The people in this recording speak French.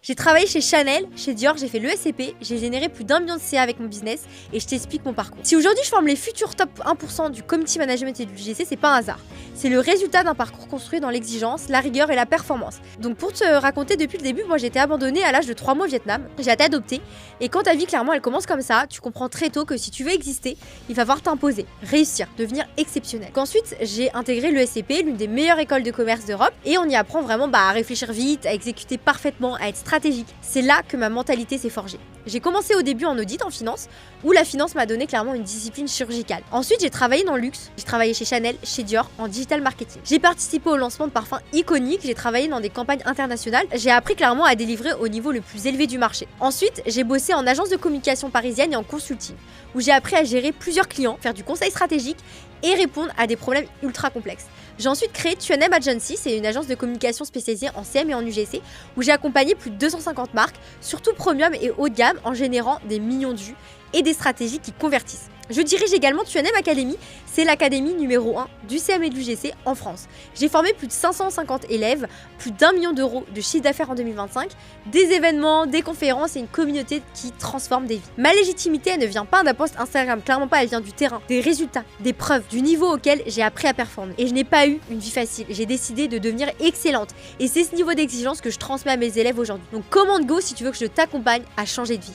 J'ai travaillé chez Chanel, chez Dior, j'ai fait l'ESCP, j'ai généré plus d'1 million de CA avec mon business et je t'explique mon parcours. Si aujourd'hui je forme les futurs top 1% du community management et du GC, c'est pas un hasard. C'est le résultat d'un parcours construit dans l'exigence, la rigueur et la performance. Donc pour te raconter depuis le début, moi j'ai été abandonnée à l'âge de 3 mois au Vietnam, j'ai été adoptée et quand ta vie clairement elle commence comme ça, tu comprends très tôt que si tu veux exister, il va falloir t'imposer, réussir, devenir exceptionnel. Ensuite j'ai intégré l'ESCP, l'une des meilleures écoles de commerce d'Europe et on y apprend vraiment à réfléchir vite, à exécuter parfaitement, à être stratégique. C'est là que ma mentalité s'est forgée. J'ai commencé au début en audit en finance, où la finance m'a donné clairement une discipline chirurgicale. Ensuite, j'ai travaillé dans le luxe, j'ai travaillé chez Chanel, chez Dior, en digital marketing. J'ai participé au lancement de parfums iconiques, j'ai travaillé dans des campagnes internationales, j'ai appris clairement à délivrer au niveau le plus élevé du marché. Ensuite, j'ai bossé en agence de communication parisienne et en consulting, où j'ai appris à gérer plusieurs clients, faire du conseil stratégique et répondre à des problèmes ultra complexes. J'ai ensuite créé T&M Agency, c'est une agence de communication spécialisée en CM et en UGC, où j'ai accompagné plus de 250 marques, surtout premium et haut de gamme, en générant des millions de vues et des stratégies qui convertissent. Je dirige également T&M Academy, c'est l'académie numéro 1 du CM et du GC en France. J'ai formé plus de 550 élèves, plus d'1 million d'euros de chiffre d'affaires en 2025, des événements, des conférences et une communauté qui transforme des vies. Ma légitimité, elle ne vient pas d'un post Instagram, clairement pas, elle vient du terrain, des résultats, des preuves, du niveau auquel j'ai appris à performer. Et je n'ai pas eu une vie facile, j'ai décidé de devenir excellente. Et c'est ce niveau d'exigence que je transmets à mes élèves aujourd'hui. Donc commande go si tu veux que je t'accompagne à changer de vie.